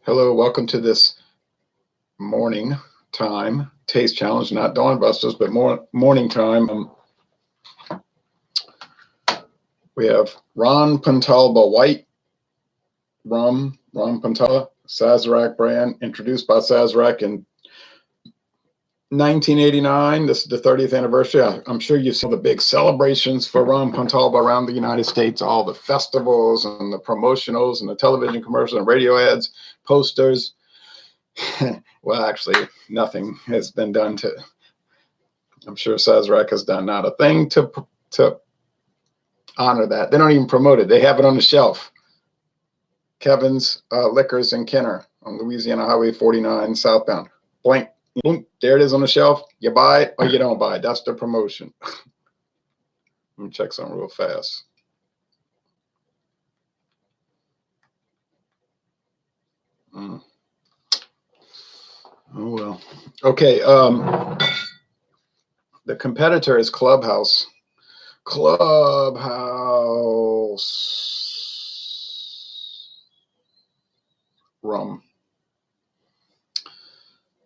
Hello, welcome to this morning time taste challenge, not Dawn Busters, but more morning time. We have Ron Pontalba White Rum, Ron Pontalba, Sazerac brand, introduced by Sazerac in 1989. This is the 30th anniversary. I'm sure you've seen the big celebrations for Ron Pontalba around the United States, all the festivals and the promotionals and the television commercials and radio ads, posters. Well, actually, nothing has been done to. I'm sure Sazerac has done not a thing to honor that. They don't even promote it. They have it on the shelf. Kevin's Liquors in Kenner on Louisiana Highway 49 southbound. Blank. Boom, there it is on the shelf. You buy it or you don't buy it. That's the promotion. Let me check something real fast. Oh well. Okay. The competitor is Clubhouse. Rum.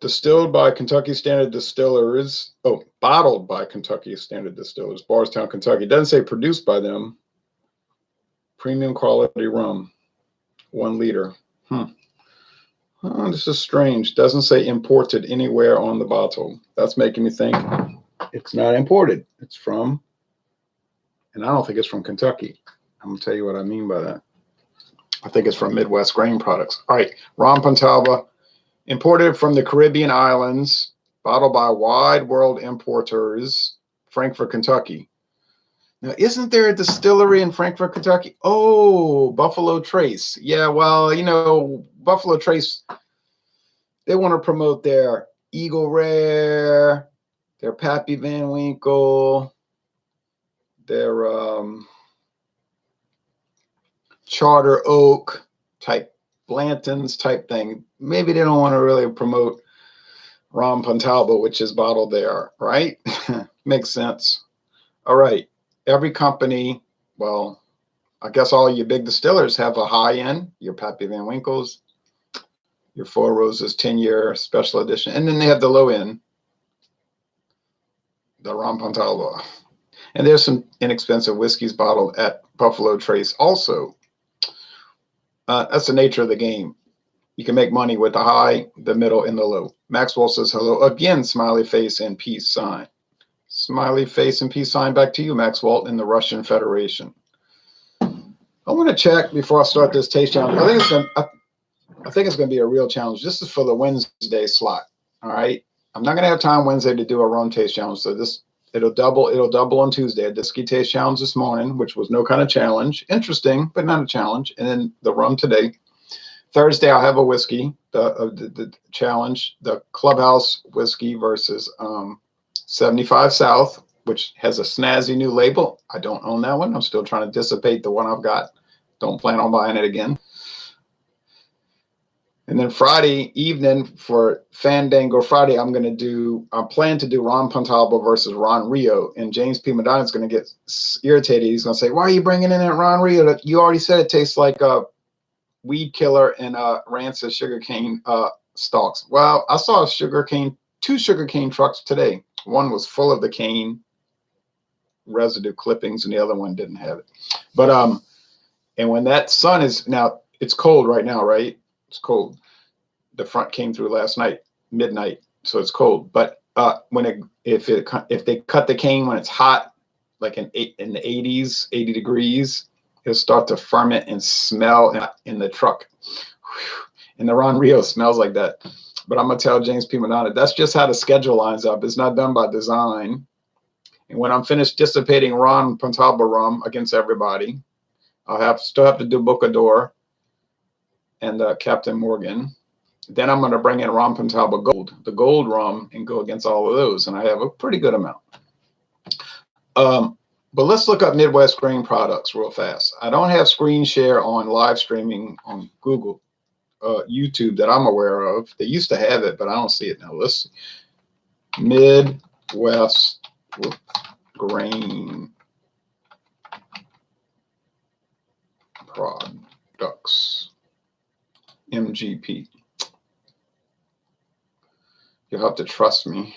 Distilled by Kentucky Standard Distillers. Oh, bottled by Kentucky Standard Distillers, Bardstown, Kentucky. It doesn't say produced by them. Premium quality rum. 1 liter. Oh, this is strange. Doesn't say imported anywhere on the bottle. That's making me think it's not imported. It's from, and I don't think it's from Kentucky. I'm going to tell you what I mean by that. I think it's from Midwest Grain Products. All right, Ron Pontalba, imported from the Caribbean islands, bottled by Wide World Importers, Frankfort, Kentucky. Now, isn't there a distillery in Frankfort, Kentucky? Oh, Buffalo Trace. Yeah, well, Buffalo Trace, they want to promote their Eagle Rare, their Pappy Van Winkle, their Charter Oak type, Blanton's type thing. Maybe they don't want to really promote Ron Pontalba, which is bottled there, right? Makes sense. All right. Every company, well, I guess all your big distillers have a high end, your Pappy Van Winkles, your Four Roses 10-year special edition, and then they have the low end, the Ron Pontalba. And there's some inexpensive whiskeys bottled at Buffalo Trace also. That's the nature of the game. You can make money with the high, the middle, and the low. Maxwell says hello. Again, smiley face and peace sign. Smiley face and peace sign back to you, Maxwell, in the Russian Federation. I want to check before I start this taste challenge. I think it's going to be a real challenge. This is for the Wednesday slot. All right. I'm not going to have time Wednesday to do a rum taste challenge. So it'll double on Tuesday. I did ski taste challenge this morning, which was no kind of challenge. Interesting, but not a challenge. And then the rum today. Thursday, I'll have a whiskey, the challenge, the Clubhouse whiskey versus 75 South, which has a snazzy new label. I don't own that one. I'm still trying to dissipate the one I've got. Don't plan on buying it again. And then Friday evening for Fandango Friday, I plan to do Ron Pontalba versus Ron Rio. And James P. Madonna is going to get irritated. He's going to say, why are you bringing in that Ron Rio? You already said it tastes like a weed killer and rancid sugarcane stalks. Well, I saw two sugarcane trucks today. One was full of the cane residue clippings and the other one didn't have it. But and when that sun is now, it's cold right now, right? It's cold. The front came through last night, midnight, so it's cold. But if they cut the cane when it's hot, like in the 80s, 80 degrees, it'll start to ferment and smell in the truck. And the Ron Rio smells like that. But I'm gonna tell James P. Madonna, that's just how the schedule lines up. It's not done by design. And when I'm finished dissipating Ron Pontalba rum against everybody, I'll still have to do Bocador and Captain Morgan. Then I'm going to bring in Ron Pontalba Gold, the gold rum, and go against all of those. And I have a pretty good amount. But let's look up Midwest Grain Products real fast. I don't have screen share on live streaming on Google, YouTube that I'm aware of. They used to have it, but I don't see it now. Let's see. Midwest Grain Products. MGP. You'll have to trust me.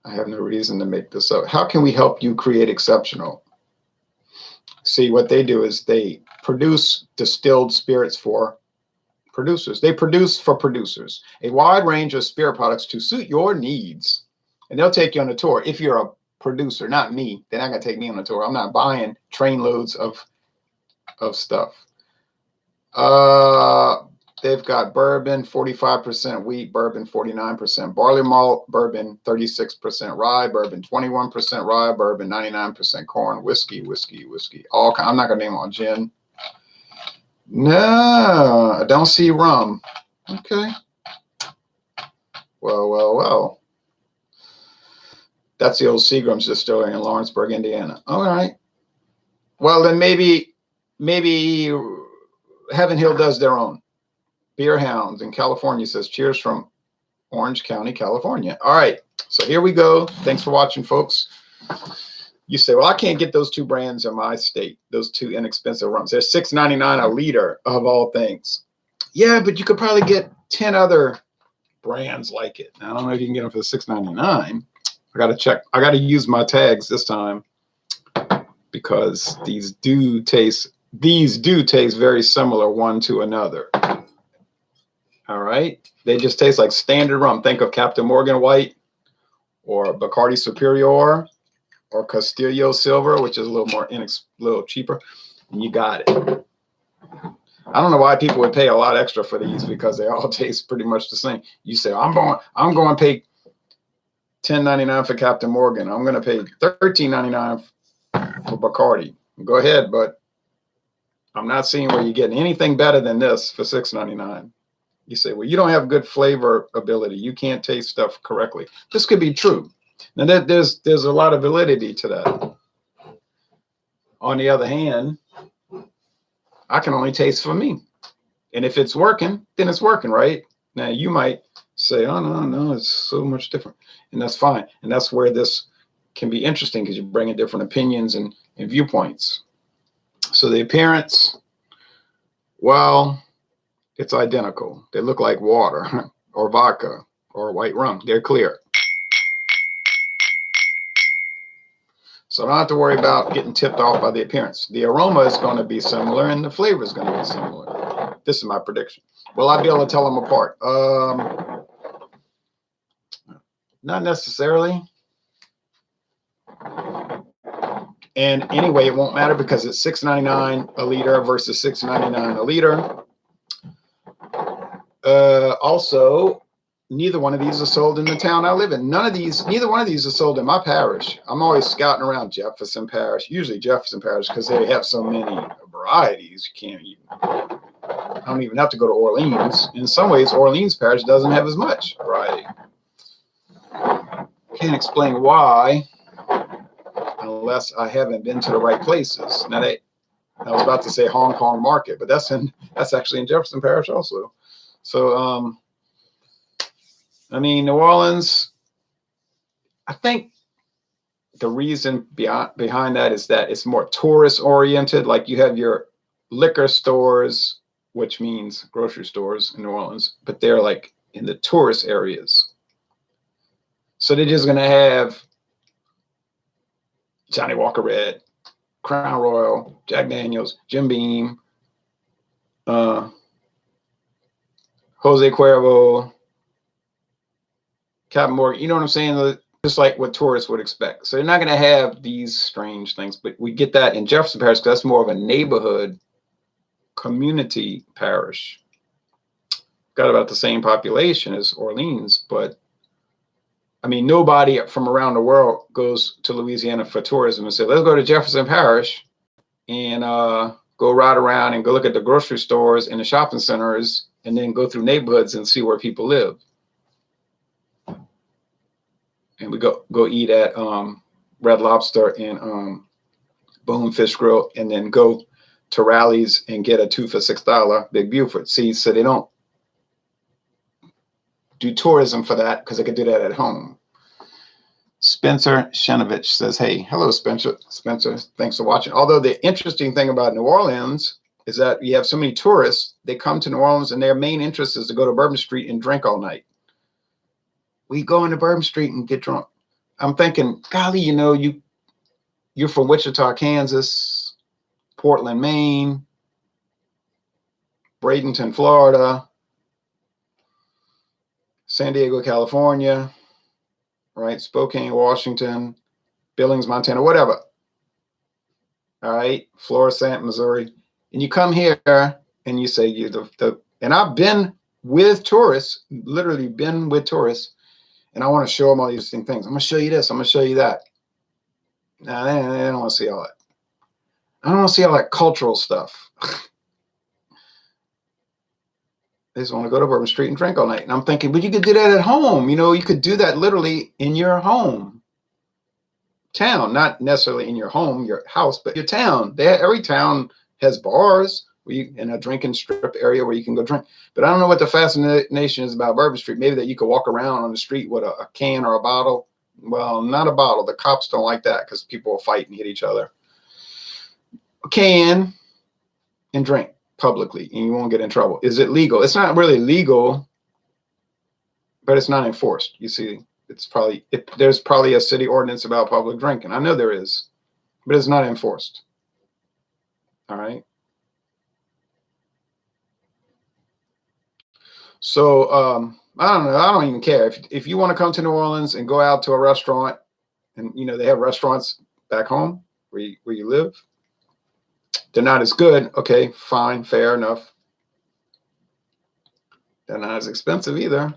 I have no reason to make this up. How can we help you create exceptional? See, what they do is they produce distilled spirits for producers. They produce for producers a wide range of spirit products to suit your needs. And they'll take you on a tour. If you're a producer, not me, they're not going to take me on a tour. I'm not buying trainloads of stuff. They've got bourbon, 45% wheat, bourbon, 49% barley malt, bourbon, 36% rye, bourbon, 21% rye, bourbon, 99% corn, whiskey. All kind. I'm not going to name all gin. No, I don't see rum. Okay. Well. That's the old Seagram's distillery in Lawrenceburg, Indiana. All right. Well, then maybe Heaven Hill does their own. Beer Hounds in California says, cheers from Orange County, California. All right. So here we go. Thanks for watching, folks. You say, well, I can't get those two brands in my state, those two inexpensive rums. They're $6.99 a liter of all things. Yeah, but you could probably get 10 other brands like it. I don't know if you can get them for $6.99. I got to check. I got to use my tags this time because these do taste very similar one to another. All right. They just taste like standard rum. Think of Captain Morgan White or Bacardi Superior or Castillo Silver, which is a little cheaper. And you got it. I don't know why people would pay a lot extra for these because they all taste pretty much the same. You say, I'm going to pay $10.99 for Captain Morgan. I'm going to pay $13.99 for Bacardi. Go ahead, but I'm not seeing where you're getting anything better than this for $6.99. You say, well, you don't have good flavor ability. You can't taste stuff correctly. This could be true. Now, there's a lot of validity to that. On the other hand, I can only taste for me. And if it's working, then it's working, right? Now, you might say, oh, no, it's so much different. And that's fine. And that's where this can be interesting because you bring in different opinions and viewpoints. So the appearance, well, it's identical. They look like water or vodka or white rum. They're clear. So I don't have to worry about getting tipped off by the appearance. The aroma is going to be similar and the flavor is going to be similar. This is my prediction. Will I be able to tell them apart? Not necessarily. And anyway, it won't matter because it's $6.99 a liter versus $6.99 a liter. Also, neither one of these are sold in the town I live in. Neither one of these are sold in my parish. I'm always scouting around Jefferson Parish, usually Jefferson Parish, because they have so many varieties. I don't even have to go to Orleans. In some ways, Orleans Parish doesn't have as much variety. Can't explain why, unless I haven't been to the right places. Now, I was about to say Hong Kong market, but that's actually in Jefferson Parish also. So, I mean, New Orleans, I think the reason behind that is that it's more tourist oriented. Like you have your liquor stores, which means grocery stores in New Orleans, but they're like in the tourist areas. So they're just going to have Johnny Walker Red, Crown Royal, Jack Daniels, Jim Beam, Jose Cuervo, Captain Morgan. You know what I'm saying? Just like what tourists would expect. So they're not going to have these strange things, but we get that in Jefferson Parish because that's more of a neighborhood community parish. Got about the same population as Orleans, but I mean, nobody from around the world goes to Louisiana for tourism and say, let's go to Jefferson Parish and go ride around and go look at the grocery stores and the shopping centers and then go through neighborhoods and see where people live. And we go eat at Red Lobster and Bonefish Grill and then go to Rally's and get a 2 for $6 Big Buford. See, so they don't do tourism for that because they could do that at home. Spencer Shenovich says, hey, hello, Spencer. Spencer, thanks for watching. Although the interesting thing about New Orleans is that you have so many tourists, they come to New Orleans and their main interest is to go to Bourbon Street and drink all night. We go into Bourbon Street and get drunk. I'm thinking, golly, you know, you're from Wichita, Kansas, Portland, Maine, Bradenton, Florida, San Diego, California, right? Spokane, Washington, Billings, Montana, whatever. All right, Florissant, Missouri. And you come here and you say and I've been with tourists, literally been with tourists, and I want to show them all these things. I'm gonna show you this, I'm gonna show you that. Nah, they don't want to see all that. I don't want to see all that cultural stuff. They just want to go to Bourbon Street and drink all night. And I'm thinking, but you could do that at home. You know, you could do that literally in your home town, not necessarily in your home, your house, but your town. Every town has bars in a drinking strip area where you can go drink. But I don't know what the fascination is about Bourbon Street. Maybe that you could walk around on the street with a can or a bottle. Well, not a bottle. The cops don't like that because people will fight and hit each other. A can and drink publicly and you won't get in trouble. Is it legal? It's not really legal, but it's not enforced. You see, there's probably a city ordinance about public drinking. I know there is, but it's not enforced. All right. So I don't know. I don't even care if you want to come to New Orleans and go out to a restaurant, and you know they have restaurants back home where you live. They're not as good. Okay, fine, fair enough. They're not as expensive either.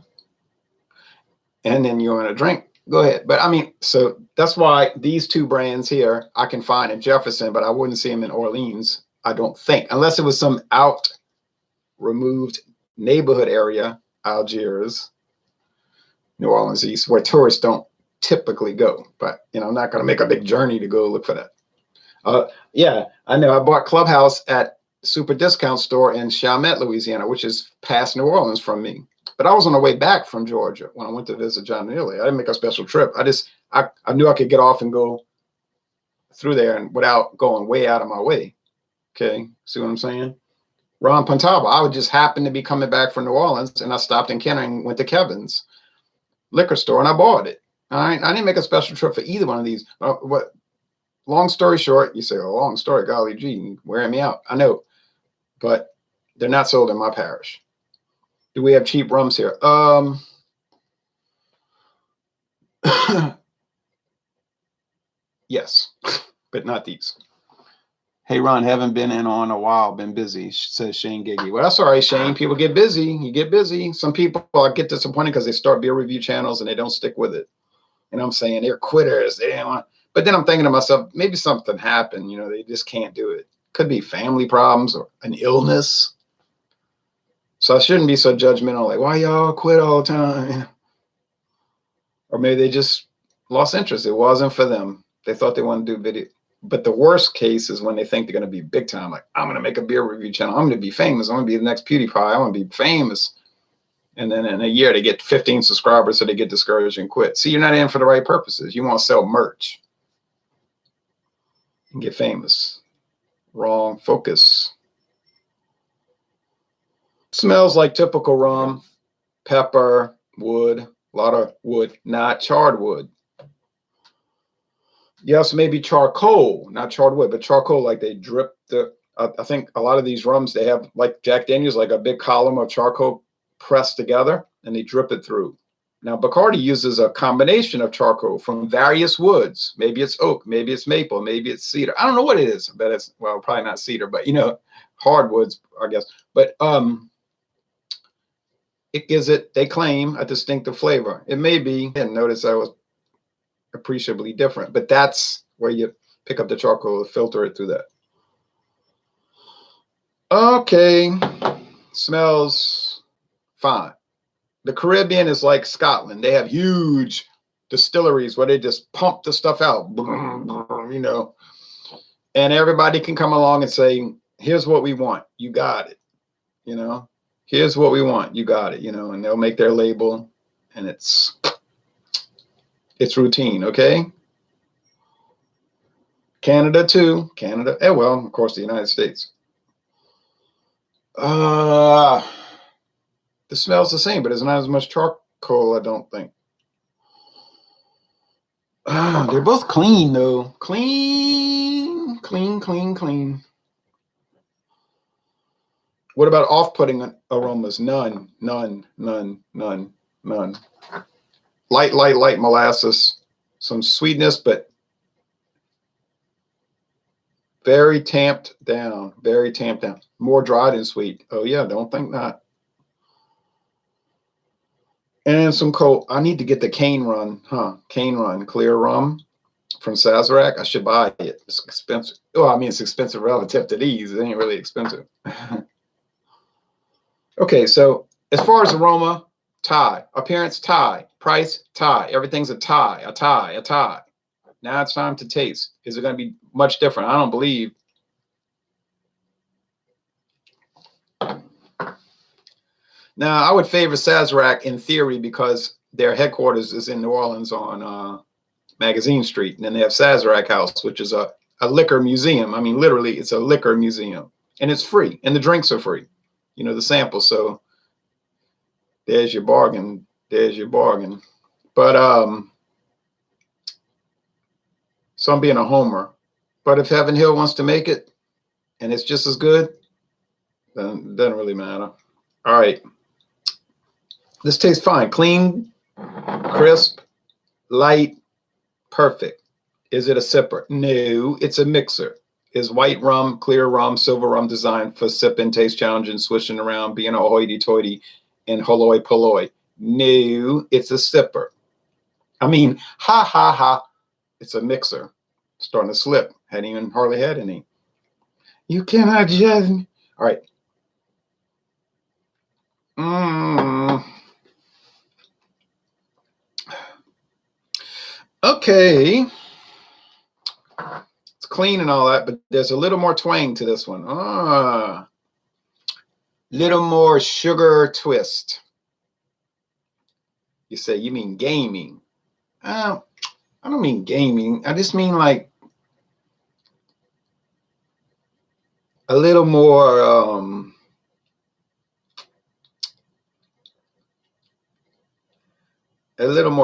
And then you want to drink, go ahead. But I mean, so that's why these two brands here I can find in Jefferson, but I wouldn't see them in Orleans, I don't think, unless it was some removed neighborhood area, Algiers, New Orleans East, where tourists don't typically go. But, you know, I'm not going to make a big journey to go look for that. Yeah, I know. I bought Clubhouse at Super Discount Store in Chalmette, Louisiana, which is past New Orleans from me. But I was on the way back from Georgia when I went to visit John Neely. I didn't make a special trip. I knew I could get off and go through there and without going way out of my way. Okay, see what I'm saying? Ron Pontalba, I would just happen to be coming back from New Orleans, and I stopped in Kenner and went to Kevin's liquor store, and I bought it. All right, I didn't make a special trip for either one of these. Long story short, you say, oh, long story, golly gee, wearing me out. I know, but they're not sold in my parish. Do we have cheap rums here? Yes, but not these. Hey, Ron, haven't been in on a while. Been busy, says Shane Giggy. Well, that's all right, Shane. People get busy. You get busy. Some people get disappointed because they start beer review channels and they don't stick with it. And I'm saying they're quitters. They didn't want. But then I'm thinking to myself, maybe something happened. You know, they just can't do it. Could be family problems or an illness. So I shouldn't be so judgmental. Like, why y'all quit all the time? Or maybe they just lost interest. It wasn't for them. They thought they wanted to do video. But the worst case is when they think they're going to be big time. Like, I'm going to make a beer review channel. I'm going to be famous. I'm going to be the next PewDiePie. I want to be famous. And then in a year, they get 15 subscribers, so they get discouraged and quit. See, you're not in for the right purposes. You want to sell merch and get famous. Wrong focus. Smells like typical rum, pepper, wood, a lot of wood, not charred wood. Yes, maybe charcoal, not charred wood, but charcoal, like they drip I think a lot of these rums, they have, like Jack Daniels, like a big column of charcoal pressed together, and they drip it through. Now, Bacardi uses a combination of charcoal from various woods. Maybe it's oak, maybe it's maple, maybe it's cedar. I don't know what it is, but it's, well, probably not cedar, but, you know, hardwoods, I guess. But it gives it, they claim, a distinctive flavor. It may be, and notice I was appreciably different, but that's where you pick up the charcoal, filter it through that. Okay, smells fine. The Caribbean is like Scotland. They have huge distilleries where they just pump the stuff out, you know, and everybody can come along and say, here's what we want. You got it. You know, here's what we want. You got it. You know, and they'll make their label, and it's routine. Okay. Canada too. Canada. And well, of course, the United States. The smell's the same, but it's not as much charcoal, I don't think. They're both clean though. Clean, clean, clean, clean. What about off-putting aromas? None, none, none, none, none. Light, light, light molasses. Some sweetness, but very tamped down. Very tamped down. More dry than sweet. Oh yeah, don't think not. And some cold. I need to get the Cane Run, huh? Cane Run clear rum from Sazerac. I should buy it. It's expensive. Well, I mean, it's expensive relative to these. It ain't really expensive. Okay, so as far as aroma, tie. Appearance, tie. Price, tie. Everything's a tie, a tie, a tie. Now it's time to taste. Is it going to be much different? I don't believe. Now, I would favor Sazerac in theory because their headquarters is in New Orleans on Magazine Street. And then they have Sazerac House, which is a liquor museum. I mean, literally, it's a liquor museum. And it's free. And the drinks are free. You know, the samples. So there's your bargain. There's your bargain. But so I'm being a homer. But if Heaven Hill wants to make it and it's just as good, then it doesn't really matter. All right. This tastes fine. Clean, crisp, light, perfect. Is it a sipper? No, it's a mixer. Is white rum, clear rum, silver rum designed for sipping, taste challenging, swishing around, being a hoity-toity and hoi polloi? No, it's a sipper. I mean, ha, ha, ha. It's a mixer. Starting to slip. Hadn't even hardly had any. You cannot judge me. All right. Okay. It's clean and all that, but there's a little more twang to this one. Little more sugar twist. You say, you mean gaming. I don't mean gaming. I just mean like a little more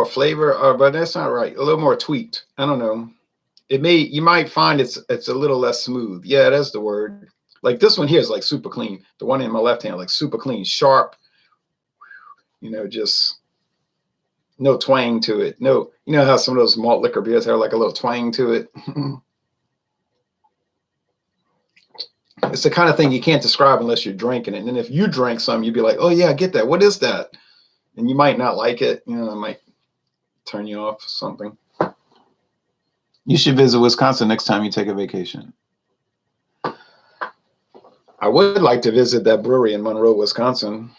flavor, but that's not right. A little more tweaked. I don't know. You might find it's a little less smooth. Yeah, that's the word. Like this one here is like super clean. The one in my left hand, like super clean, sharp, you know, just no twang to it. No, you know how some of those malt liquor beers have like a little twang to it. It's the kind of thing you can't describe unless you're drinking it. And then if you drink some, you'd be like, oh yeah, I get that. What is that? And you might not like it. You know, it might turn you off or something. You should visit Wisconsin next time you take a vacation. I would like to visit that brewery in Monroe, Wisconsin.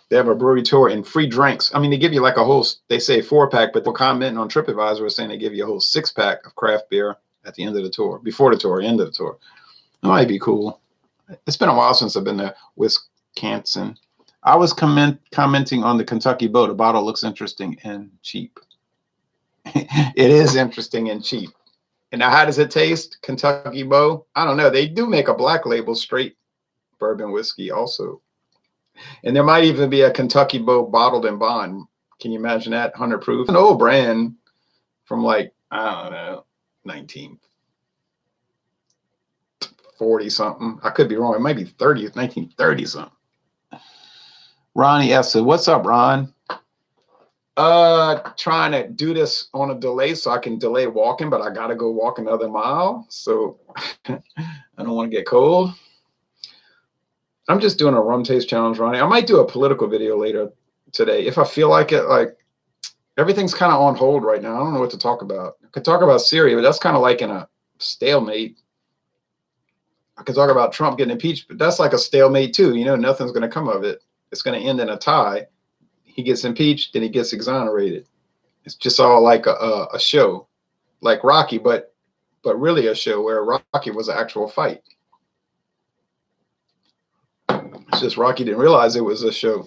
They have a brewery tour and free drinks. I mean, they give you like a whole, they say 4-pack, but they're commenting on TripAdvisor was saying they give you a whole 6-pack of craft beer at the end of the tour, before the tour, end of the tour. That might be cool. It's been a while since I've been to Wisconsin. I was commenting on the Kentucky Bow. The bottle looks interesting and cheap. It is interesting and cheap. And now how does it taste? Kentucky Bow? I don't know. They do make a black label straight bourbon whiskey also. And there might even be a Kentucky Bow bottled in bond. Can you imagine that? 100 proof. An old brand from like, I don't know, 1940 something. I could be wrong. It might be 1930 something. Ronnie S. What's up, Ron? Trying to do this on a delay so I can delay walking, but I gotta go walk another mile. So I don't want to get cold. I'm just doing a rum taste challenge, Ronnie. I might do a political video later today if I feel like it. Like everything's kind of on hold right now. I don't know what to talk about. I could talk about Syria, but that's kind of like in a stalemate. I could talk about Trump getting impeached, but that's like a stalemate too. You know, nothing's going to come of it. It's going to end in a tie. He gets impeached, then he gets exonerated. It's just all like a show, like Rocky, but really a show where Rocky was an actual fight. It's just Rocky didn't realize it was a show.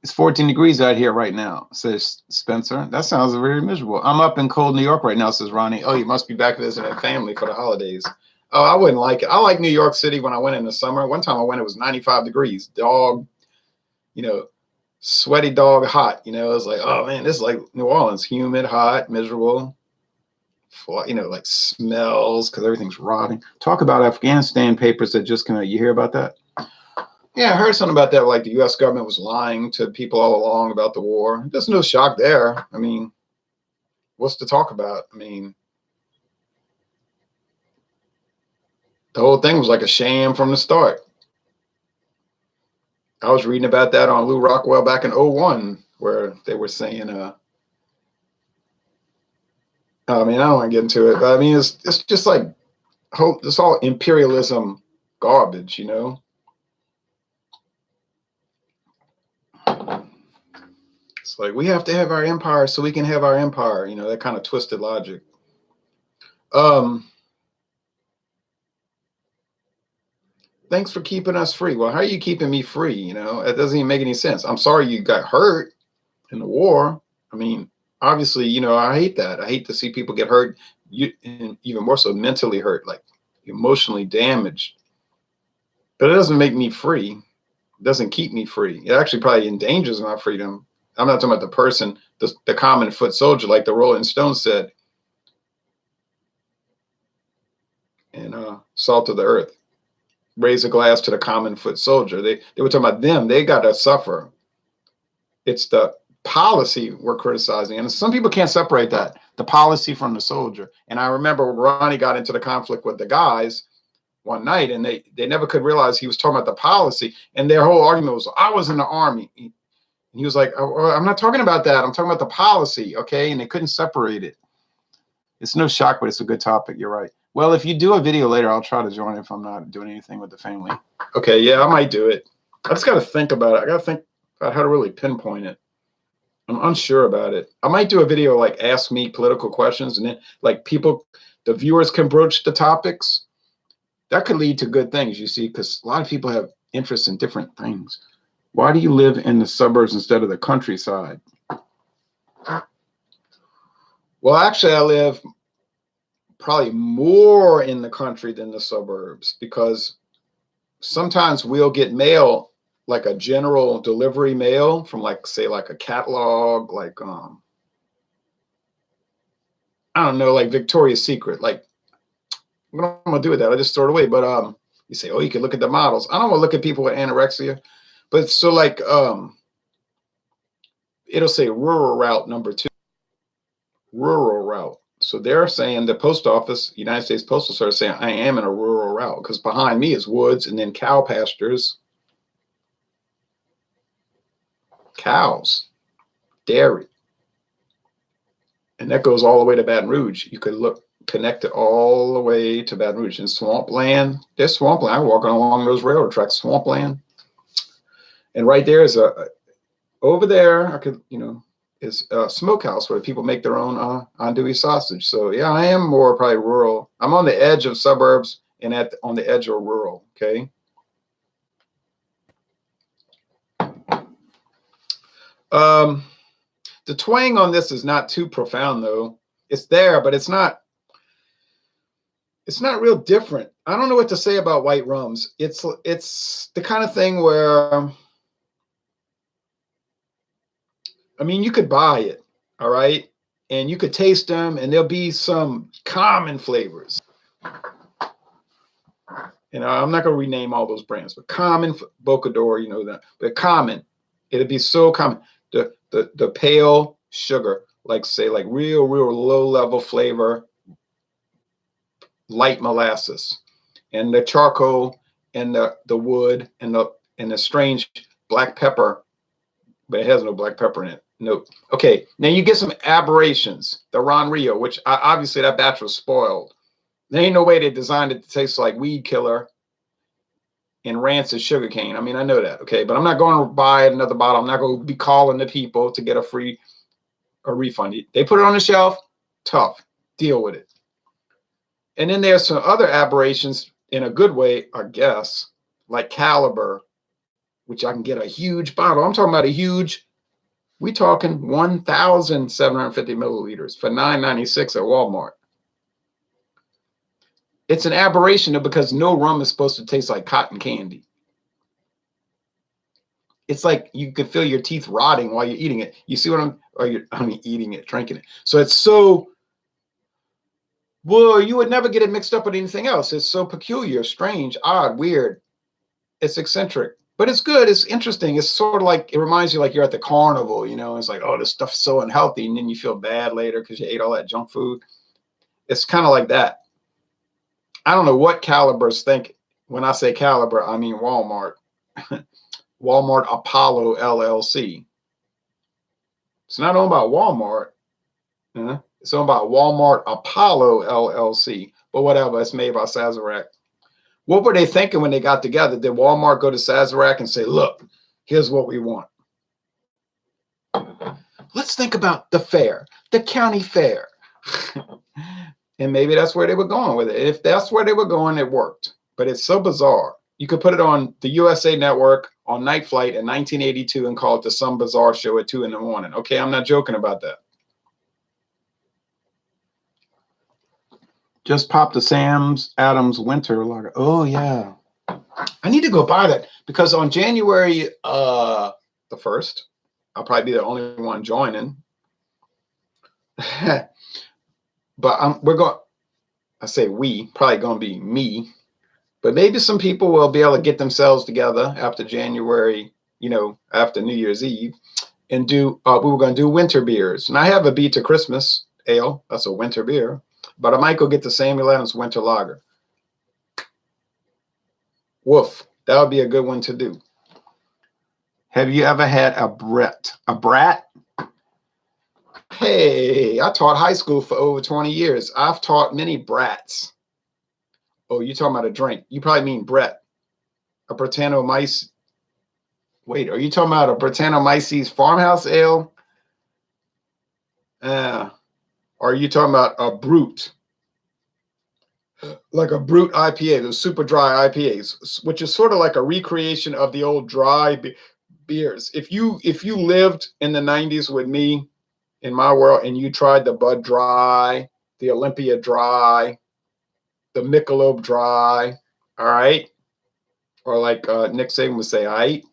It's 14 degrees out here right now, says Spencer. That sounds very miserable. I'm up in cold New York right now, says Ronnie. Oh, you must be back visiting family for the holidays. Oh, I wouldn't like it. I like New York City when I went in the summer. One time I went, it was 95 degrees. Dog, you know, sweaty dog hot. You know, it was like, oh man, this is like New Orleans, humid, hot, miserable. You know, like smells because everything's rotting. Talk about Afghanistan papers that just came out. You hear about that? Yeah, I heard something about that. Like the U.S. government was lying to people all along about the war. There's no shock there. I mean, what's to talk about? I mean, the whole thing was like a sham from the start. I was reading about that on Lou Rockwell back in '01, where they were saying, I mean, I don't want to get into it, but I mean, it's just like, it's all imperialism garbage, you know? It's like, we have to have our empire so we can have our empire, you know, that kind of twisted logic. Thanks for keeping us free. Well, how are you keeping me free? You know, it doesn't even make any sense. I'm sorry you got hurt in the war. I mean, obviously, you know, I hate that. I hate to see people get hurt, and even more so mentally hurt, like emotionally damaged. But it doesn't make me free. It doesn't keep me free. It actually probably endangers my freedom. I'm not talking about the person, the common foot soldier, like the Rolling Stones said in Salt of the Earth. Raise a glass to the common foot soldier. They were talking about them. They got to suffer. It's the policy we're criticizing. And some people can't separate that, the policy from the soldier. And I remember Ronnie got into the conflict with the guys one night, and they never could realize he was talking about the policy. And their whole argument was, I was in the Army. And he was like, oh, I'm not talking about that. I'm talking about the policy, okay? And they couldn't separate it. It's no shock, but it's a good topic. You're right. Well, if you do a video later, I'll try to join if I'm not doing anything with the family. Okay, yeah, I might do it. I just got to think about it. I got to think about how to really pinpoint it. I'm unsure about it. I might do a video like ask me political questions, and then like people, the viewers can broach the topics. That could lead to good things, you see, because a lot of people have interests in different things. Why do you live in the suburbs instead of the countryside? Well, actually, I live probably more in the country than the suburbs, because sometimes we'll get mail, like a general delivery mail from, like, say, like a catalog, like I don't know, like Victoria's Secret. Like, what am I gonna do with that? I just throw it away. But you say, oh, you can look at the models. I don't want to look at people with anorexia, but so like it'll say rural route number 2, rural route. So they're saying, the post office, United States Postal Service, saying I am in a rural route, because behind me is woods and then cow pastures, cows, dairy. And that goes all the way to Baton Rouge. You could look, connect it all the way to Baton Rouge. And swampland, there's swampland. I'm walking along those railroad tracks, swampland. And right there is over there, I could, you know, is a smokehouse where people make their own andouille sausage. So yeah, I am more probably rural. I'm on the edge of suburbs and on the edge of rural. Okay. The twang on this is not too profound though. It's there, but it's not real different. I don't know what to say about white rums. It's the kind of thing where, I mean, you could buy it, all right, and you could taste them, and there'll be some common flavors. You know, I'm not going to rename all those brands, but common, Bocador, you know that, but common. It'd be so common. The pale sugar, like say, like real low level flavor, light molasses, and the charcoal, and the wood, and the strange black pepper, but it has no black pepper in it. No. Okay. Now you get some aberrations. The Ron Rio, which obviously that batch was spoiled. There ain't no way they designed it to taste like weed killer and rancid sugarcane. I mean, I know that. Okay. But I'm not going to buy another bottle. I'm not going to be calling the people to get a refund. They put it on the shelf. Tough. Deal with it. And then there's some other aberrations in a good way, I guess, like Caliber, which I can get a huge bottle. I'm talking about a huge. We talking 1,750 milliliters for $9.96 at Walmart. It's an aberration because no rum is supposed to taste like cotton candy. It's like you could feel your teeth rotting while you're eating it. You see what I'm eating it, drinking it. So it's so, well, you would never get it mixed up with anything else. It's so peculiar, strange, odd, weird. It's eccentric, but it's good. It's interesting. It's sort of like, it reminds you like you're at the carnival, you know, it's like, oh, this stuff's so unhealthy. And then you feel bad later because you ate all that junk food. It's kind of like that. I don't know what Calibers think. When I say Caliber, I mean Walmart. Walmart Apollo LLC. It's not owned by Walmart. It's owned by Walmart Apollo LLC. But whatever, it's made by Sazerac. What were they thinking when they got together? Did Walmart go to Sazerac and say, look, here's what we want? Let's think about the fair, the county fair. And maybe that's where they were going with it. If that's where they were going, it worked. But it's so bizarre. You could put it on the USA Network on Night Flight in 1982 and call it the Some Bizarre Show at 2 in the morning. Okay, I'm not joking about that. Just popped the Sam's Adams Winter Lager. Oh, yeah. I need to go buy that because on January the 1st, I'll probably be the only one joining. But we're going, I say we, probably going to be me. But maybe some people will be able to get themselves together after January, you know, after New Year's Eve, and do, we were going to do winter beers. And I have a Beat to Christmas ale. That's a winter beer. But I might go get the Samuel Adams Winter Lager. Woof. That would be a good one to do. Have you ever had a brat? A brat? Hey, I taught high school for over 20 years. I've taught many brats. Oh, you're talking about a drink. You probably mean Brett. A Britannomyces. Wait, are you talking about a Britannomyces farmhouse ale? Or are you talking about a brute? Like a brute IPA, those super dry IPAs, which is sort of like a recreation of the old dry beers. If you lived in the 90s with me in my world and you tried the Bud Dry, the Olympia Dry, the Michelob Dry, all right? Or like Nick Saban would say, all right?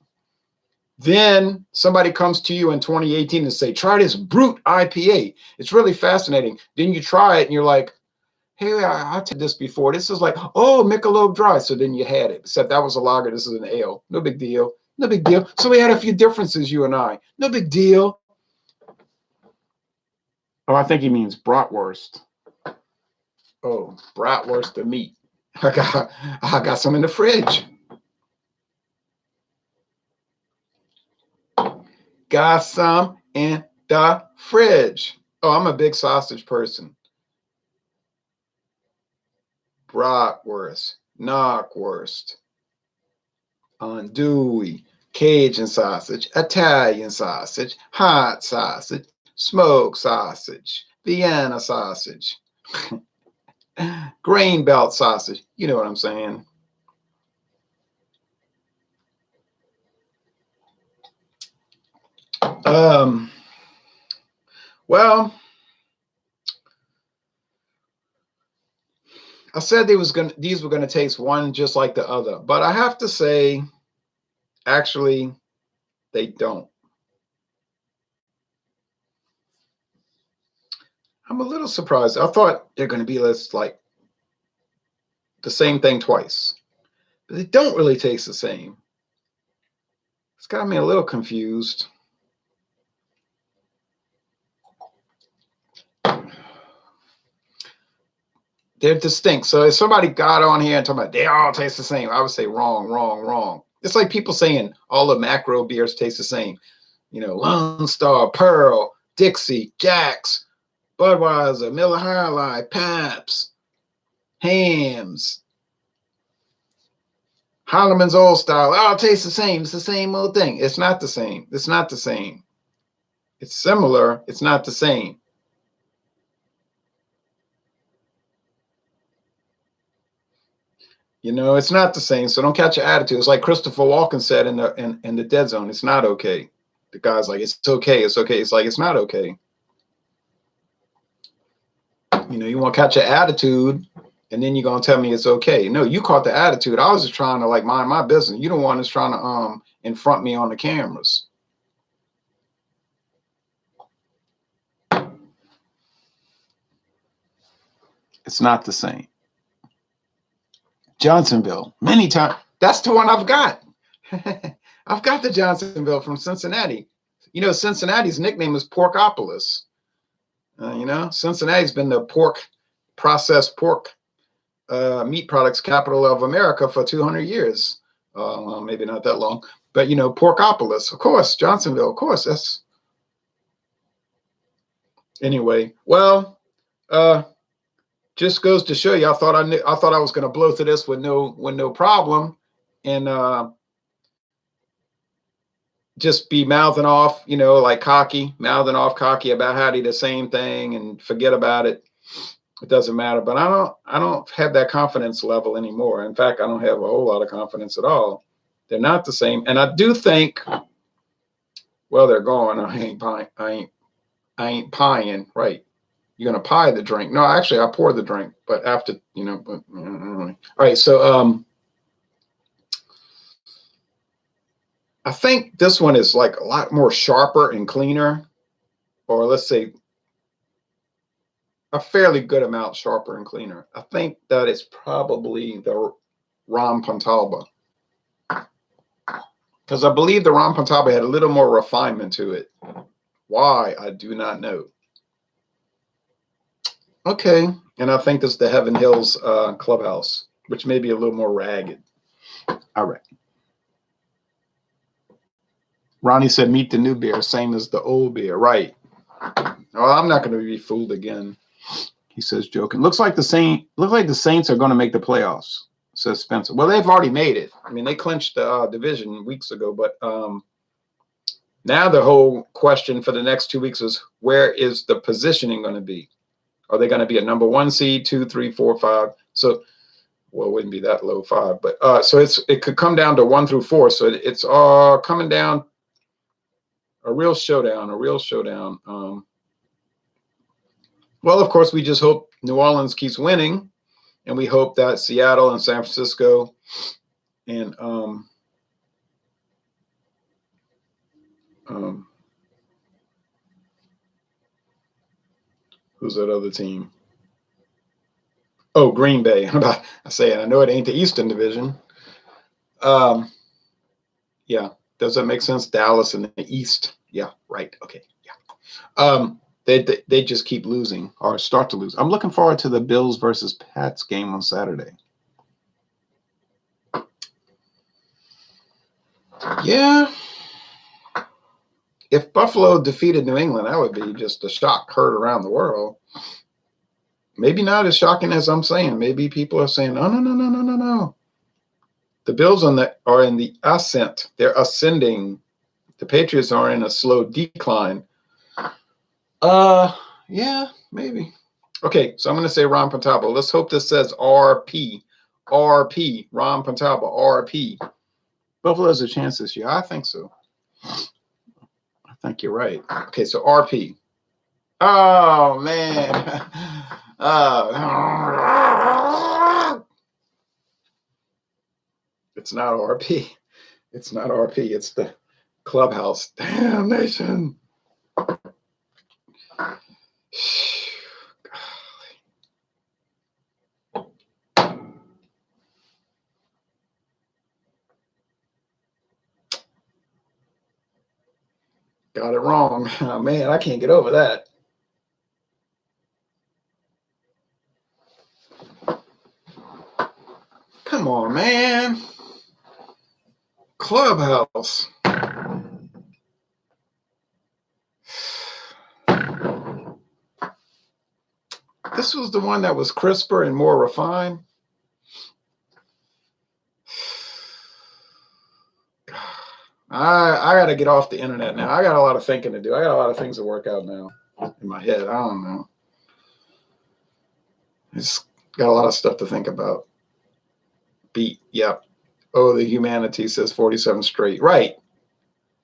Then somebody comes to you in 2018 and say, try this brute IPA. It's really fascinating. Then you try it and you're like, hey, I tried this before. This is like, oh, Michelob Dry. So then you had it. Except that was a lager. This is an ale. No big deal. No big deal. So we had a few differences, you and I. No big deal. Oh, I think he means bratwurst. Oh, bratwurst the meat. I got some in the fridge. Got some in the fridge. Oh, I'm a big sausage person. Bratwurst, knockwurst, andouille, Cajun sausage, Italian sausage, hot sausage, smoked sausage, Vienna sausage, grain belt sausage. You know what I'm saying? Well, I said these were gonna taste one just like the other, but I have to say, actually, they don't. I'm a little surprised. I thought they're gonna be less like the same thing twice, but they don't really taste the same. It's got me a little confused. They're distinct. So if somebody got on here and talking about they all taste the same, I would say wrong, wrong, wrong. It's like people saying all the macro beers taste the same. You know, Lone Star, Pearl, Dixie, Jack's, Budweiser, Miller High Life, Pabst, Hamm's, Holloman's Old Style. All taste the same. It's the same old thing. It's not the same. It's not the same. It's similar. It's not the same. You know, it's not the same. So don't catch your attitude. It's like Christopher Walken said in the Dead Zone. It's not okay. The guy's like, it's okay. It's okay. It's like, it's not okay. You know, you want to catch your attitude. And then you're gonna tell me it's okay. No, you caught the attitude. I was just trying to like mind my business. You the one that's trying to confront me on the cameras. It's not the same. Johnsonville, many times. That's the one I've got. I've got the Johnsonville from Cincinnati. You know, Cincinnati's nickname is Porkopolis. You know, Cincinnati's been the processed pork meat products capital of America for 200 years. Well, maybe not that long, but you know, Porkopolis, of course, Johnsonville, of course. That's anyway. Well, just goes to show you. I thought I was going to blow through this with no problem, and just be mouthing off, you know, like mouthing off cocky about how to do the same thing and forget about it. It doesn't matter. But I don't have that confidence level anymore. In fact, I don't have a whole lot of confidence at all. They're not the same. And I do think, well, they're gone. I ain't pieing, right? You're gonna pie the drink. No, actually I pour the drink, but after, you know, but all right. So I think this one is like a lot more sharper and cleaner, or let's say a fairly good amount sharper and cleaner. I think that it's probably the Ron Pontalba, because I believe the Ron Pontalba had a little more refinement to it. Why, I do not know. Okay, and I think this is the Heaven Hills Clubhouse, which may be a little more ragged. All right. Ronnie said, meet the new beer, same as the old beer. Right. Oh, I'm not going to be fooled again. He says, joking. Looks like the Saints are going to make the playoffs, says Spencer. Well, they've already made it. I mean, they clinched the division weeks ago, but now the whole question for the next 2 weeks is, where is the positioning going to be? Are they going to be a number 1 seed, 2, 3, 4, 5? So, well, it wouldn't be that low, 5, but so it could come down to 1 through 4. So it's coming down. A real showdown. Well, of course, we just hope New Orleans keeps winning, and we hope that Seattle and San Francisco and who's that other team? Oh, Green Bay. I say it. I know it ain't the Eastern Division. Yeah. Does that make sense? Dallas in the East. Yeah. Right. Okay. Yeah. They just keep losing or start to lose. I'm looking forward to the Bills versus Pats game on Saturday. Yeah. If Buffalo defeated New England, that would be just a shock heard around the world. Maybe not as shocking as I'm saying. Maybe people are saying, no. The Bills are in the ascent. They're ascending. The Patriots are in a slow decline. Yeah, maybe. Okay, so I'm going to say Ron Pontalba. Let's hope this says RP. RP. Ron Pontalba. RP. Buffalo has a chance this year. I think so. I think you're right. Okay, so RP. Oh, man. It's not RP. It's not RP. It's the Clubhouse. Damn nation. Got it wrong. Oh, man, I can't get over that. Come on, man. Clubhouse. This was the one that was crisper and more refined. I got to get off the internet now. I got a lot of thinking to do. I got a lot of things to work out now in my head. I don't know. It's got a lot of stuff to think about. Beat. Yep. Oh, the humanity says 47 straight. Right.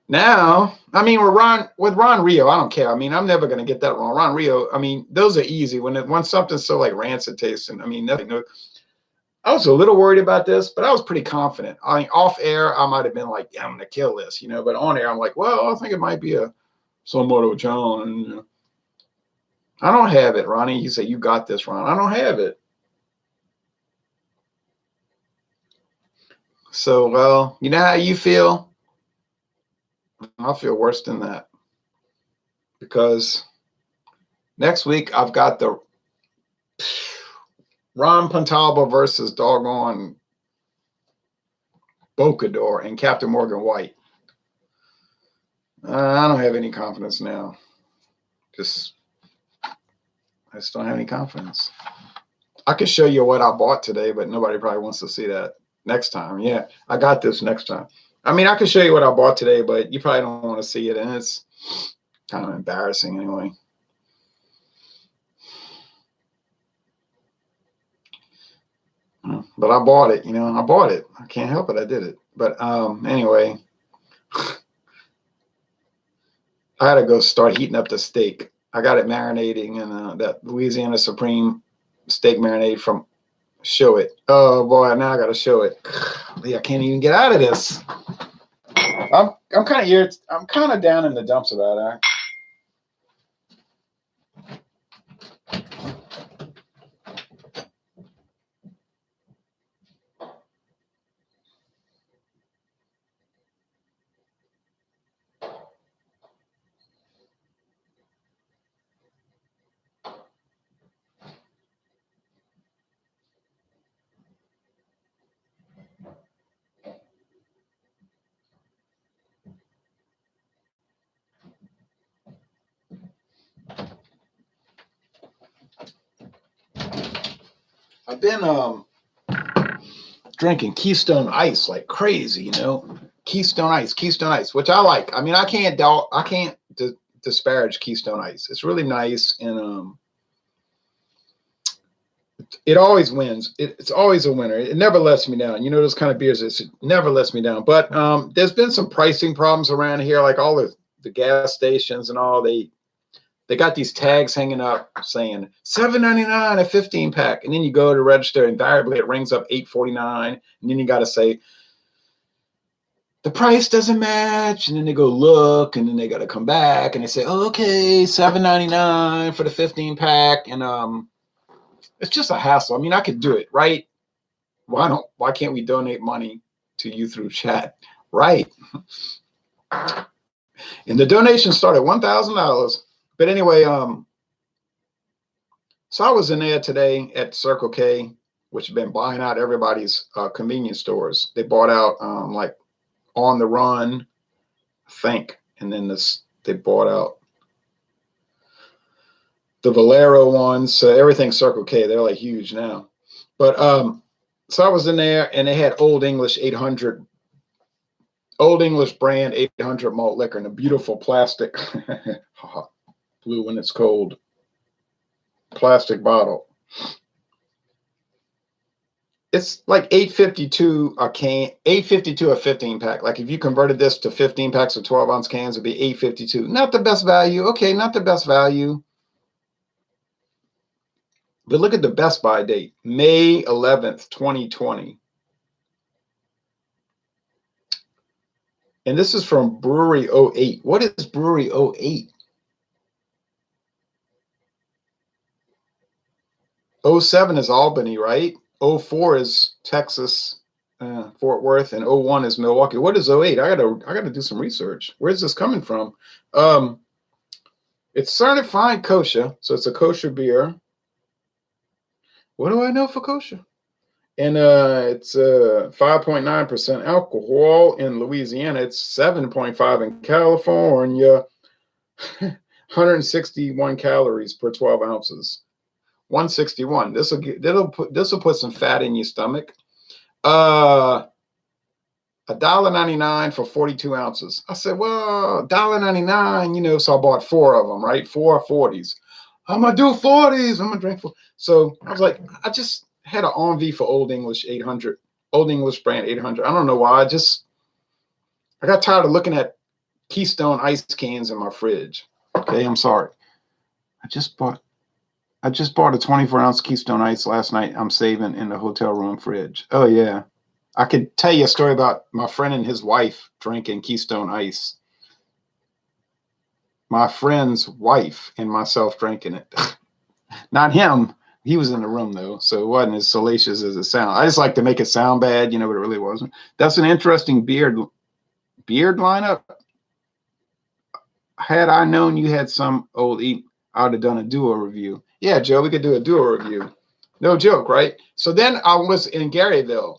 Now, I mean, with Ron Rio, I don't care. I mean, I'm never gonna get that wrong. Ron Rio, I mean, those are easy when something's so like rancid tasting. I mean, nothing. No, I was a little worried about this, but I was pretty confident. I mean, off air, I might have been like, "Yeah, I'm gonna kill this," But on air, I'm like, "Well, I think it might be a somewhat of a challenge." I don't have it, Ronnie. You say you got this, Ron. I don't have it. So, well, you know how you feel? I feel worse than that because next week I've got the Ron Pontalba versus doggone Bocador and Captain Morgan White. I don't have any confidence now. I just don't have any confidence. I could show you what I bought today, but nobody probably wants to see that next time. Yeah, I got this next time. I mean, I could show you what I bought today, but you probably don't want to see it, and it's kind of embarrassing anyway. But I bought it, I bought it. I can't help it. I did it. But anyway, I had to go start heating up the steak. I got it marinating in that Louisiana Supreme steak marinade from Show It. Oh boy, now I got to show it. I can't even get out of this. I'm kind of here. I'm kind of down in the dumps about it. I've been drinking Keystone Ice like crazy, Keystone Ice, which I like. I mean, I can't disparage Keystone Ice. It's really nice, and it always wins. It's always a winner. It never lets me down. Those kind of beers. It never lets me down. But there's been some pricing problems around here, like all the gas stations and all. They got these tags hanging up saying $7.99 a 15-pack, and then you go to register. Invariably, it rings up $8.49, and then you got to say the price doesn't match, and then they go look, and then they got to come back, and they say, oh, okay, $7.99 for the 15-pack, and it's just a hassle. I mean, I could do it, right? Why can't we donate money to you through chat, right? And the donation started $1,000. But anyway, so I was in there today at Circle K, which have been buying out everybody's convenience stores. They bought out like On the Run, I think, and then they bought out the Valero ones. So everything's Circle K. They're like huge now. But so I was in there, and they had Old English brand 800 malt liquor in a beautiful plastic. Blue when it's cold plastic bottle. It's like $8.52 a can, $8.52 a 15-pack. Like if you converted this to 15 packs of 12-ounce cans, it'd be $8.52. Not the best value. Okay, not the best value. But look at the Best Buy date, May 11th, 2020. And this is from Brewery 08. What is Brewery 08? 07 is Albany, right? 04 is Texas, Fort Worth, and 01 is Milwaukee. What is 08? I gotta do some research. Where's this coming from? It's certified kosher, so it's a kosher beer. What do I know for kosher? And it's 5.9% alcohol in Louisiana. It's 7.5 in California. 161 calories per 12 ounces. 161. This will put some fat in your stomach. $1.99 for 42 ounces. I said, well, $1.99, so I bought 4 of them, right? 4 40s. I'm gonna do 40s. I'm gonna drink 4. So I was like, I just had an envy for Old English 800, Old English brand 800. I don't know why. I got tired of looking at Keystone ice cans in my fridge. Okay, I'm sorry. I just bought a 24-ounce Keystone Ice last night. I'm saving in the hotel room fridge. Oh yeah. I could tell you a story about my friend and his wife drinking Keystone Ice. My friend's wife and myself drinking it. Not him. He was in the room though, so it wasn't as salacious as it sounded. I just like to make it sound bad, but it really wasn't. That's an interesting beard lineup. Had I known you had some old eat, I would have done a duo review. Yeah, Joe, we could do a duo review. No joke, right? So then I was in Garyville,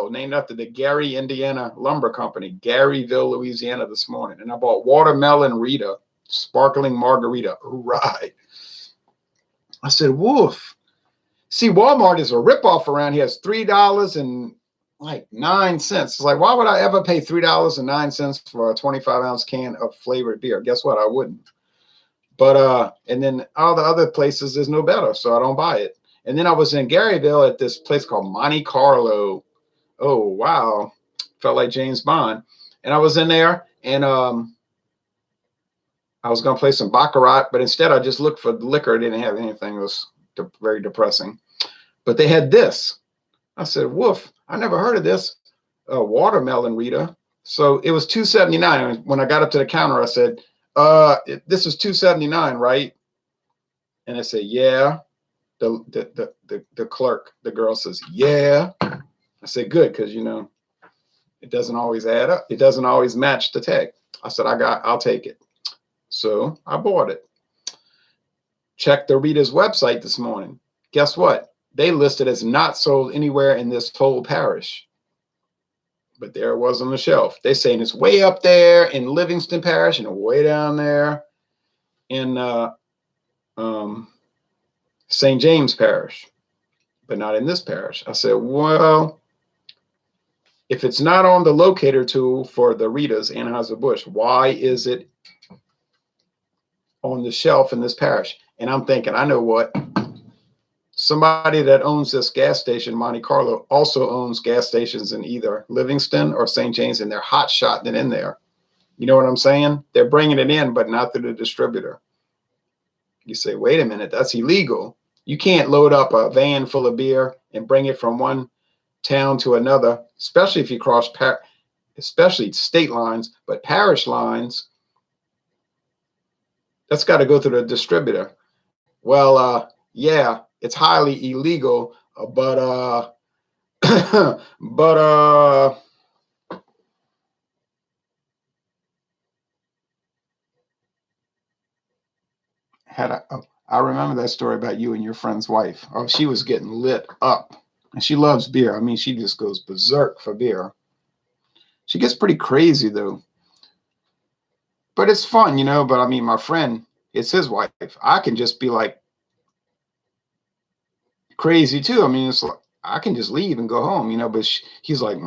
named after the Gary, Indiana Lumber Company, Garyville, Louisiana this morning. And I bought watermelon Rita, sparkling margarita. Right. I said, woof. See, Walmart is a ripoff around here. It's $3.09. It's like, why would I ever pay $3.09 for a 25-ounce can of flavored beer? Guess what? I wouldn't. But and then all the other places is no better, so I don't buy it. And then I was in Garyville at this place called Monte Carlo. Oh wow, felt like James Bond. And I was in there, and I was gonna play some baccarat, but instead I just looked for the liquor. It didn't have anything. It was very depressing. But they had this. I said, woof, I never heard of this. Watermelon Rita. So it was $2.79. When I got up to the counter, I said, this is $2.79, right? And I said, yeah. The clerk, the girl says, yeah. I said, good, because it doesn't always add up. It doesn't always match the tag. I said, I'll take it. So I bought it. Checked the Rita's website this morning. Guess what? They listed as not sold anywhere in this whole parish. But there it was on the shelf. They're saying it's way up there in Livingston Parish and way down there in St. James Parish, but not in this parish. I said, well, if it's not on the locator tool for the Rita's Anheuser-Busch, why is it on the shelf in this parish? And I'm thinking, I know what. Somebody that owns this gas station, Monte Carlo, also owns gas stations in either Livingston or St. James, and they're hot shotting it in there. You know what I'm saying? They're bringing it in, but not through the distributor. You say, wait a minute, that's illegal. You can't load up a van full of beer and bring it from one town to another, especially if you cross, especially state lines, but parish lines. That's got to go through the distributor. Well, yeah, it's highly illegal, but I remember that story about you and your friend's wife. Oh, she was getting lit up, and she loves beer. I mean, she just goes berserk for beer. She gets pretty crazy though, but it's fun, But I mean, my friend, it's his wife. I can just be like crazy too. I mean, it's like I can just leave and go home, But he's like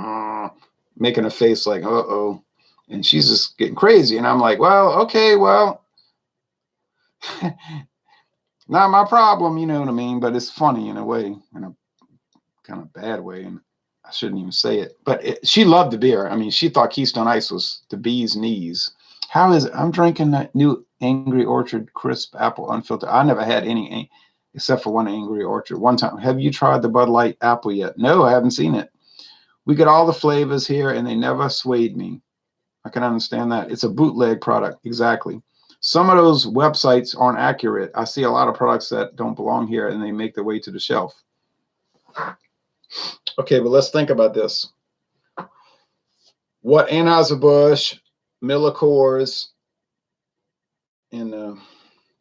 making a face like, uh-oh, and she's just getting crazy, and I'm like, well, okay, well. Not my problem, you know what I mean? But it's funny in a way, in a kind of bad way, and I shouldn't even say it. But she loved the beer. I mean, she thought Keystone Ice was the bee's knees. How is it? I'm drinking that new Angry Orchard crisp apple unfiltered. I never had any except for one Angry Orchard one time. Have you tried the Bud Light apple yet? No, I haven't seen it. We get all the flavors here, and they never swayed me. I can understand that. It's a bootleg product. Exactly. Some of those websites aren't accurate. I see a lot of products that don't belong here, and they make their way to the shelf. Okay, but let's think about this. What Anheuser-Busch, Miller Coors, and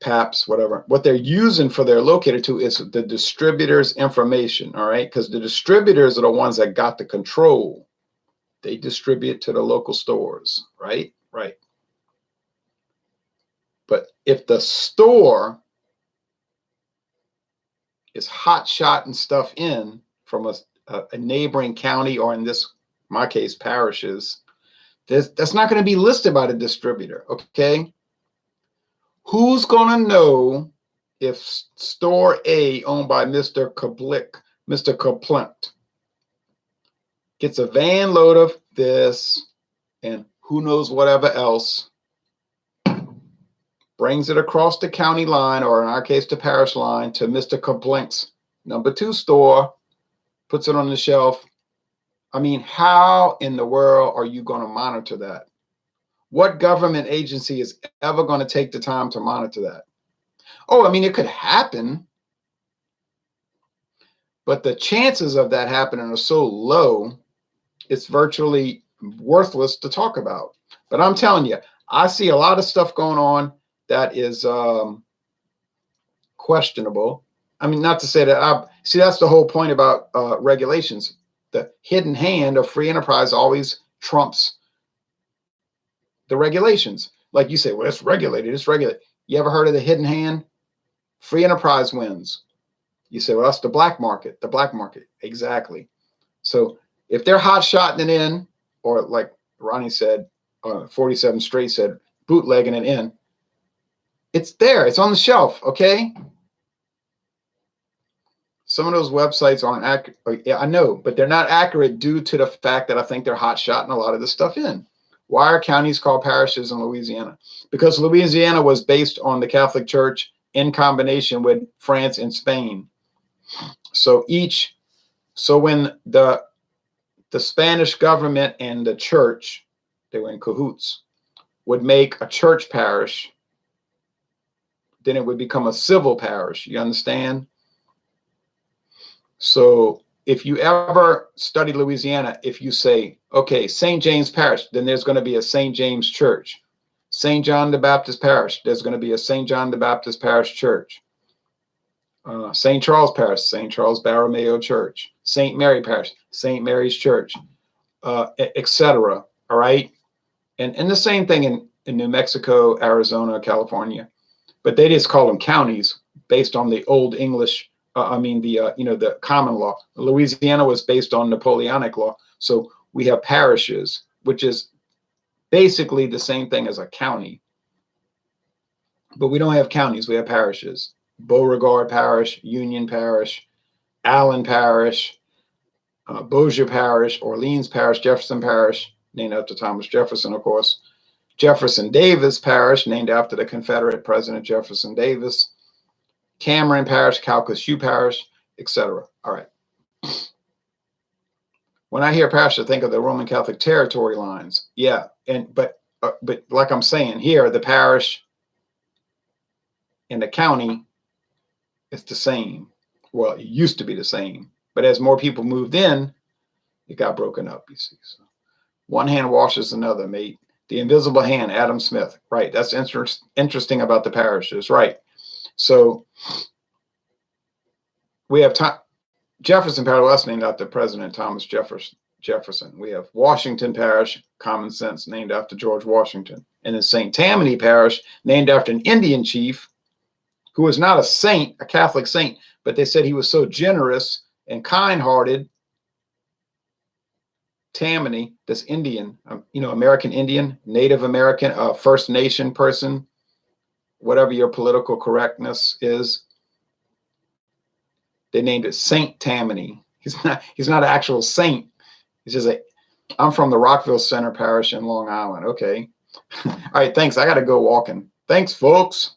Pabst, whatever, what they're using for their locator tool is the distributor's information, all right? Because the distributors are the ones that got the control. They distribute to the local stores, right? Right. But if the store is hot shotting stuff in from a neighboring county, or in my case, parishes, that's not going to be listed by the distributor, okay? Who's going to know if store A, owned by Mr. Kaplint, gets a van load of this, and who knows whatever else, brings it across the county line, or in our case, the parish line, to Mr. Complaints #2 store, puts it on the shelf. I mean, how in the world are you going to monitor that? What government agency is ever going to take the time to monitor that? Oh, I mean, it could happen, but the chances of that happening are so low, it's virtually worthless to talk about. But I'm telling you, I see a lot of stuff going on that is questionable. I mean, not to say that see, that's the whole point about regulations. The hidden hand of free enterprise always trumps the regulations. Like you say, well, it's regulated, it's regulated. You ever heard of the hidden hand? Free enterprise wins. You say, well, that's the black market. The black market. Exactly. So if they're hot shotting it in, or like Ronnie said, 47 Straight said, bootlegging it in, it's there. It's on the shelf. Okay. Some of those websites aren't accurate. Yeah, I know, but they're not accurate due to the fact that I think they're hot shotting a lot of this stuff in. Why are counties called parishes in Louisiana? Because Louisiana was based on the Catholic Church in combination with France and Spain. So when the Spanish government and the church, they were in cahoots, would make a church parish, then it would become a civil parish. You understand? So if you ever study Louisiana, if you say, okay, St. James Parish, then there's going to be a St. James Church. St. John the Baptist Parish, there's going to be a St. John the Baptist Parish Church. St. Charles Parish, St. Charles Borromeo Church. St. Mary Parish, St. Mary's Church, etc. All right? And the same thing in New Mexico, Arizona, California. But they just call them counties based on the Old English, the common law. Louisiana was based on Napoleonic law. So we have parishes, which is basically the same thing as a county. But we don't have counties, we have parishes. Beauregard Parish, Union Parish, Allen Parish, Bossier Parish, Orleans Parish, Jefferson Parish, named after Thomas Jefferson, of course. Jefferson Davis Parish, named after the Confederate President Jefferson Davis. Cameron Parish, Calcasieu Parish, etc. All right. When I hear parish, I think of the Roman Catholic territory lines. Yeah, but like I'm saying here, the parish and the county, it's the same. Well, it used to be the same, but as more people moved in, it got broken up. You see, so one hand washes another, mate. The invisible hand, Adam Smith. Right. That's interesting about the parishes. Right. So we have Jefferson Parish, that's named after President Thomas Jefferson. We have Washington Parish, common sense, named after George Washington. And then St. Tammany Parish, named after an Indian chief who was not a saint, a Catholic saint, but they said he was so generous and kind-hearted. Tammany, this Indian, American Indian, Native American, First Nation person, whatever your political correctness is, they named it Saint Tammany. He's not an actual saint. He's just I'm from the Rockville Center Parish in Long Island. Okay. All right, thanks. I got to go walking. Thanks, folks.